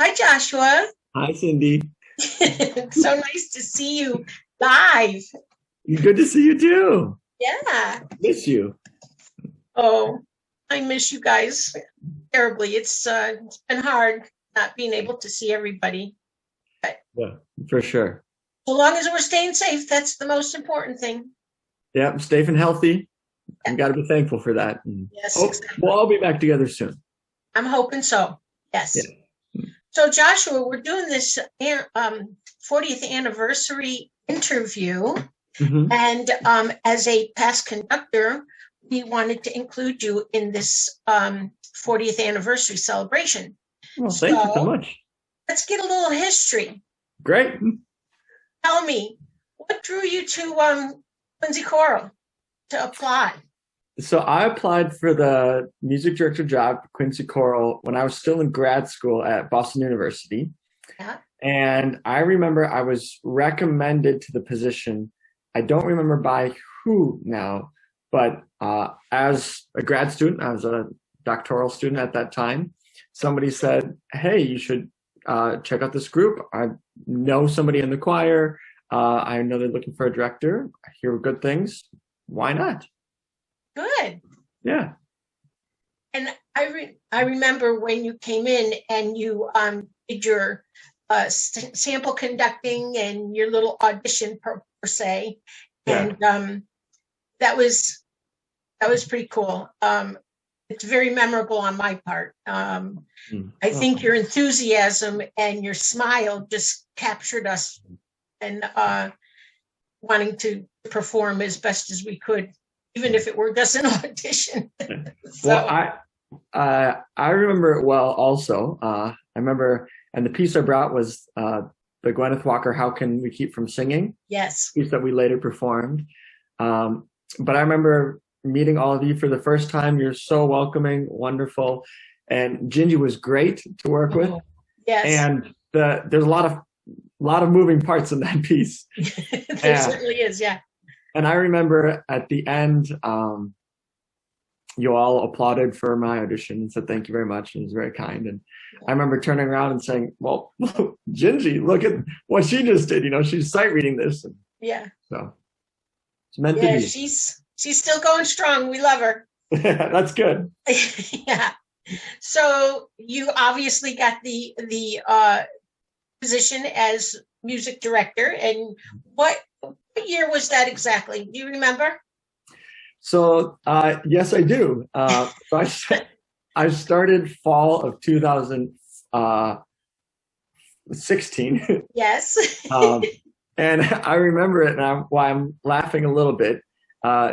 Hi, Joshua. Hi, Cyndi. It's so nice to see you live. Good to see you too. Yeah. Miss you. Oh, I miss you guys terribly. It's been hard not being able to see everybody. But Yeah, for sure. so long as we're staying safe, that's the most important thing. Yeah, safe and healthy. We Yeah. got to be thankful for that. And Yes, hope we'll exactly. all be back together soon. I'm hoping so. Yeah. Yes. So, Joshua, we're doing this 40th anniversary interview. hmm And as a past conductor, we wanted to include you in this 40th anniversary celebration. Well, thank you so So much. let's get a little history. Great. Tell me, what drew you to Quincy Choral to apply? So I applied for the music director job at Quincy Choral when I was still in grad school at Boston University. Yeah. And I remember I was recommended to the position. I don't remember by who now, but as a grad student, I was a doctoral student at that time. Somebody said, "Hey, you should check out this group. I know somebody in the choir. I know they're looking for a director. I hear good things. Why not?" Good. Yeah, And I remember when you came in and you did your sample conducting and your little audition per se, yeah. and that was pretty cool. It's very memorable on my part. I Oh, think your enthusiasm and your smile just captured us and wanting to perform as best as we could, even if it were just an audition. well, So, I remember it well. Also, I remember, and the piece I brought was the Gwyneth Walker "How Can We Keep from Singing" yes. piece that we later performed. But I remember meeting all of you for the first time. You're so welcoming, wonderful, and Gingy was great to work with. Oh, yes. And there's a lot of moving parts in that piece. There And, certainly is. Yeah. and I remember at the end, you all applauded for my audition and said thank you very much, and it was very kind. And I remember turning around and saying, "Well, Gingy, look at what she just did. She's sight reading this." And Yeah. so it's meant to Yeah. be. She's still going strong. We love her. That's good. Yeah. So you obviously got the position as music director, and what year was that exactly? Do you remember? So yes, I do. I started fall of 2016, Yes. and I remember it. And why I'm laughing a little bit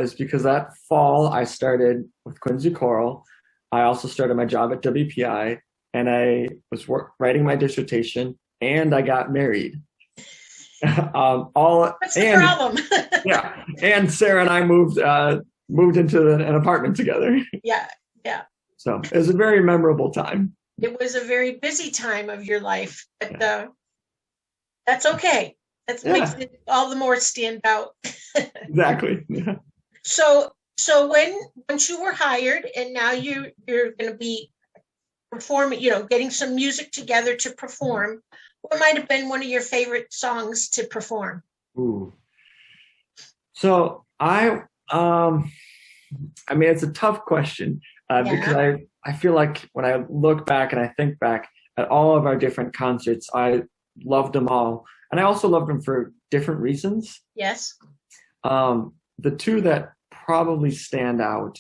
is because that fall I started with Quincy Choral. I also started my job at WPI, and I was writing my dissertation, and I got married. All What's the and problem? Yeah, and Sarah and I moved into an apartment together. Yeah. Yeah. So it was a very memorable time. It was a very busy time of your life, but Yeah. that's okay. That makes Yeah, it all the more stand out. exactly. Yeah. So once you were hired and now you're going to be performing, getting some music together to perform, what might have been one of your favorite songs to perform? Ooh. So I mean, it's a tough question because Yeah. I feel like when I look back and I think back at all of our different concerts, I loved them all, and I also loved them for different reasons. Yes. The two that probably stand out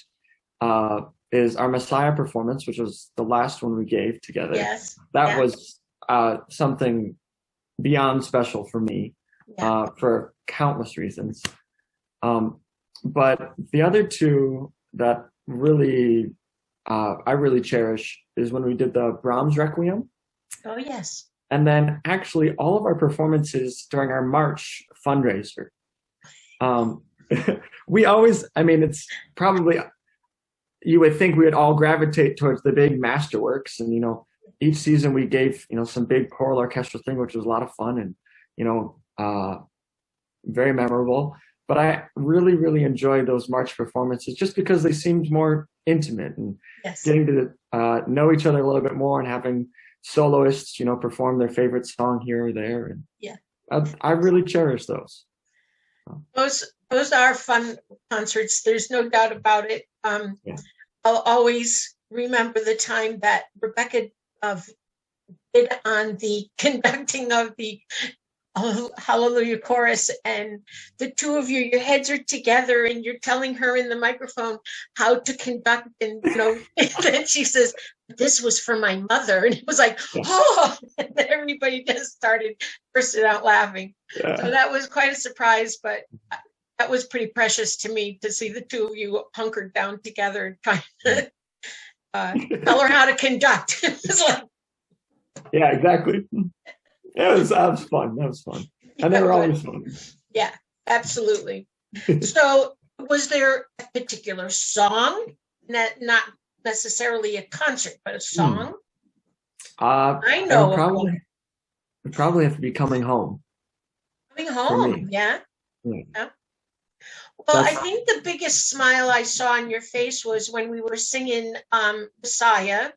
uh, is our Messiah performance, which was the last one we gave together. Yes. That Yeah. was something beyond special for me Yeah. for countless reasons. But the other two that really I really cherish is when we did the Brahms Requiem, Oh, yes. and then actually all of our performances during our March fundraiser. Um, we always, I mean, it's probably you would think we would all gravitate towards the big masterworks, and each season we gave some big choral orchestral thing, which was a lot of fun and you know very memorable. But I really, really enjoyed those March performances just because they seemed more intimate, and Yes. getting to know each other a little bit more, and having soloists, perform their favorite song here or there. And yeah, I really cherish those. Those are fun concerts. There's no doubt about it. Yeah. I'll always remember the time that Rebecca did on the conducting of the Hallelujah chorus, and the two of you, your heads are together, and you're telling her in the microphone how to conduct, and and then she says, "This was for my mother," and it was like, oh, and then everybody just started bursting out laughing. Yeah. So that was quite a surprise, but that was pretty precious to me to see the two of you hunkered down together and trying to tell her how to conduct. It was like, yeah, exactly. That was fun. That was fun. And they were always fun. Yeah, absolutely. So was there a particular song, not necessarily a concert, but a song? I know. It probably have to be Coming Home. Coming Home, yeah. Well, I think the biggest smile I saw on your face was when we were singing Messiah,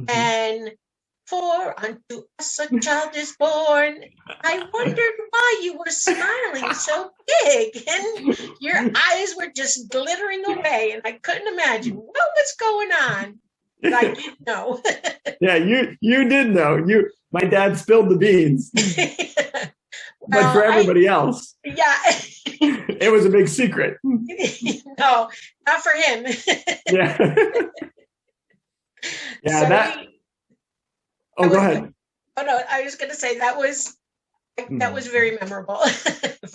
and "For unto us a child is born." I wondered why you were smiling so big, and your eyes were just glittering away, and I couldn't imagine what was going on. But I did know. Yeah, you did know. My dad spilled the beans. Well, but for everybody else, yeah, it was a big secret. No, not for him. Yeah. Yeah, so go ahead. Oh no, I was going to say that was very memorable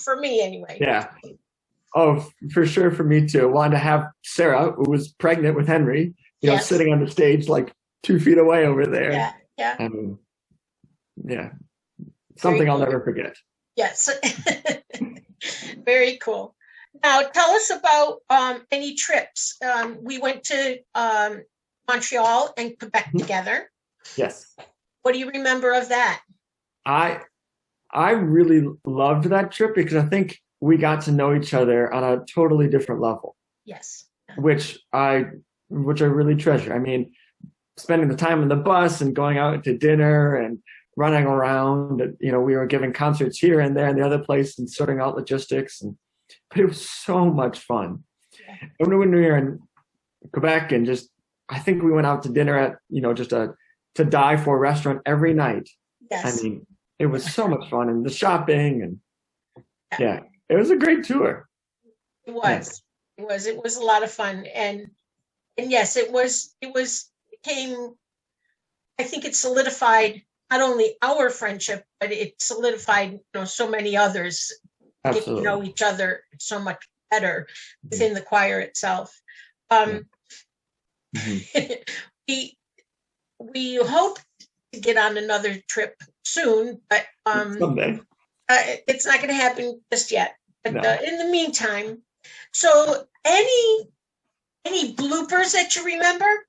for me anyway. Yeah. Oh, for sure, for me too. I wanted to have Sarah, who was pregnant with Henry, yes, sitting on the stage like 2 feet away over there. Yeah, yeah. I mean, yeah, something I'll never forget. Yes. Very cool. Now, tell us about any trips. We went to Montreal and Quebec together. Yes. What do you remember of that? I really loved that trip because I think we got to know each other on a totally different level. Yes. Which I really treasure. I mean, spending the time on the bus and going out to dinner and running around, we were giving concerts here and there and the other place and sorting out logistics, but it was so much fun. Yeah. And when we were in Quebec, and I think we went out to dinner at just a to die for restaurant every night. Yes. I mean, it was so much fun, and the shopping, and yeah, it was a great tour. It was. Yeah. It was a lot of fun, and yes, it became. I think it solidified not only our friendship, but it solidified, so many others. Absolutely. Get to know each other so much better within the choir itself. We hope to get on another trip soon, but someday. It's not going to happen just yet. But no. In the meantime, so any bloopers that you remember?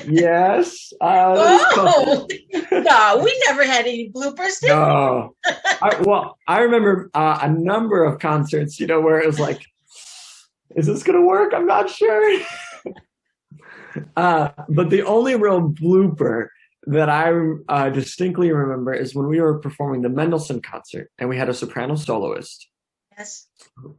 Yes. No, we never had any bloopers, did we? I remember a number of concerts, where it was like, is this going to work? I'm not sure. But the only real blooper that I distinctly remember is when we were performing the Mendelssohn concert, and we had a soprano soloist. Yes.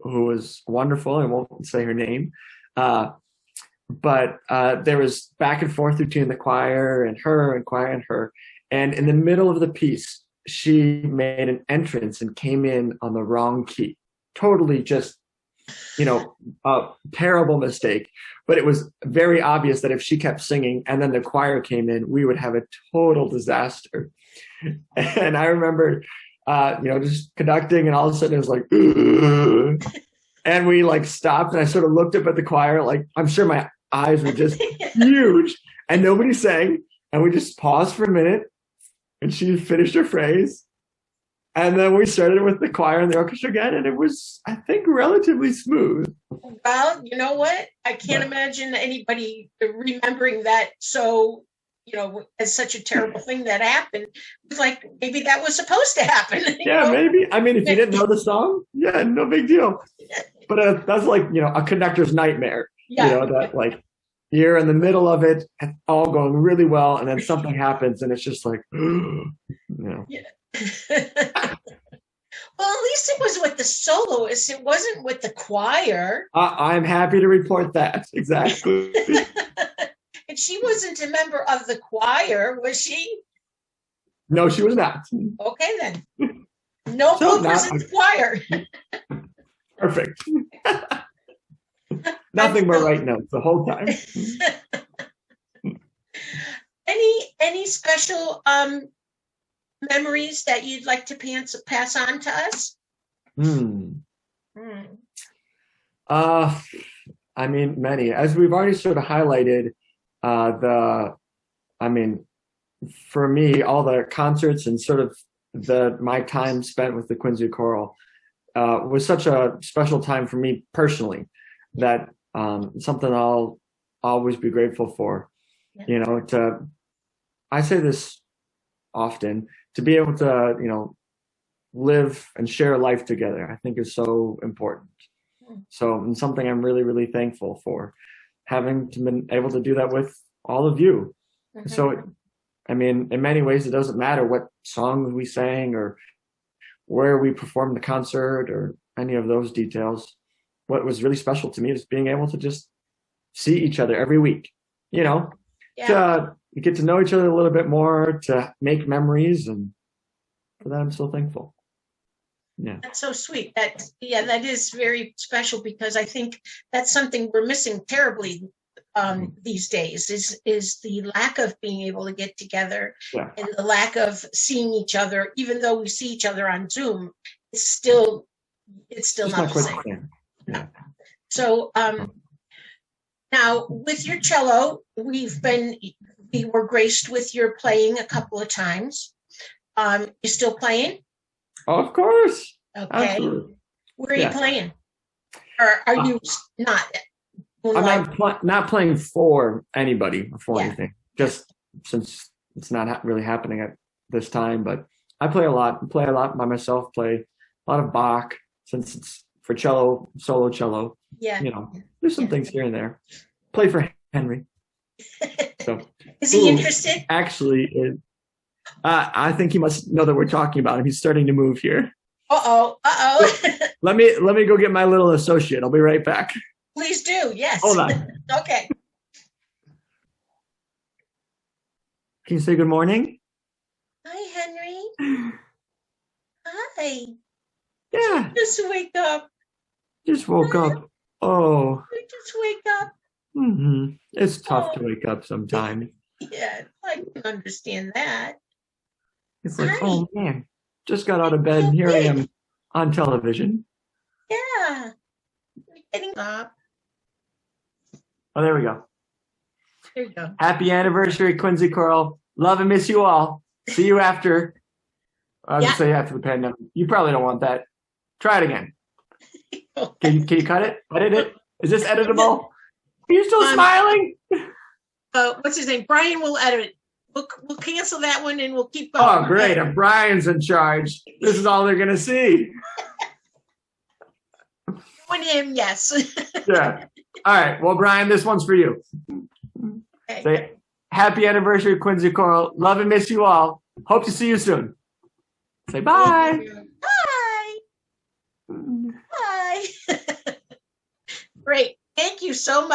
Who was wonderful. I won't say her name. But there was back and forth between the choir and her and choir and her. And in the middle of the piece, she made an entrance and came in on the wrong key. Totally just, a terrible mistake. But it was very obvious that if she kept singing and then the choir came in, we would have a total disaster. And I remember, just conducting, and all of a sudden it was like, and we stopped, and I sort of looked up at the choir, I'm sure my eyes were just huge, and nobody sang, and we just paused for a minute, and she finished her phrase, and then we started with the choir and the orchestra again, and it was, I think, relatively smooth. Well, you know what? I can't imagine anybody remembering that. So, as such a terrible thing that happened. It's like, maybe that was supposed to happen. Yeah, maybe. I mean, if you didn't know the song, yeah, no big deal. But that's like, a conductor's nightmare. Yeah. that like you're in the middle of it, and all going really well, and then something happens, and it's just like, Yeah. Well, at least it was with the soloist. It wasn't with the choir. I'm happy to report that. Exactly. And she wasn't a member of the choir, was she? No, she was not. Okay, then. No So bloopers in the choir. Perfect. Nothing but right notes the whole time. Any special memories that you'd like to pass on to us? I mean, many. As we've already sort of highlighted, for me, all the concerts and sort of my time spent with the Quincy Choral was such a special time for me personally that something I'll always be grateful for. Yeah. I say this often, to be able to, live and share life together, I think is so important. So it's something I'm really, really thankful for, having been able to do that with all of you. Mm-hmm. So, in many ways, it doesn't matter what songs we sang or where we performed the concert or any of those details. What was really special to me is being able to just see each other every week, to get to know each other a little bit more, to make memories, and for that, I'm so thankful. Yeah. That's so sweet. That is very special, because I think that's something we're missing terribly these days is the lack of being able to get together, and the lack of seeing each other. Even though we see each other on Zoom, it's still not the same. Yeah. So now with your cello, we were graced with your playing a couple of times. You still playing? Of course. Okay. Absolutely. Where are you playing? Or are you not? I'm not playing for anybody or for anything, just since it's not really happening at this time. But I play a lot by myself, play a lot of Bach, since it's for cello, solo cello. Yeah. There's some things here and there. Play for Henry. So, is he interested? Actually, I think he must know that we're talking about him. He's starting to move here. Uh-oh. Let me go get my little associate. I'll be right back. Please do. Yes. Hold on. Okay. Can you say good morning? Hi, Henry. Hi. Yeah. Just wake up. Just woke up. Oh. Just wake up. Mm-hmm. It's tough to wake up sometimes. Yeah, I can understand that. It's like, oh man, just got out of bed and here I am on television. Yeah. Getting up. Oh, there we go. There you go. Happy anniversary, Quincy Choral. Love and miss you all. See you after. I was going to say after the pandemic. You probably don't want that. Try it again. Can you cut it? Edit it? Is this editable? Are you still smiling? What's his name? Brian will edit it. We'll cancel that one and we'll keep going. Oh, great. If Brian's in charge, this is all they're going to see. On him, yes. Yeah. All right. Well, Brian, this one's for you. Okay. Say, happy anniversary, Quincy Choral. Love and miss you all. Hope to see you soon. Say bye. Bye. Bye. Great. Thank you so much.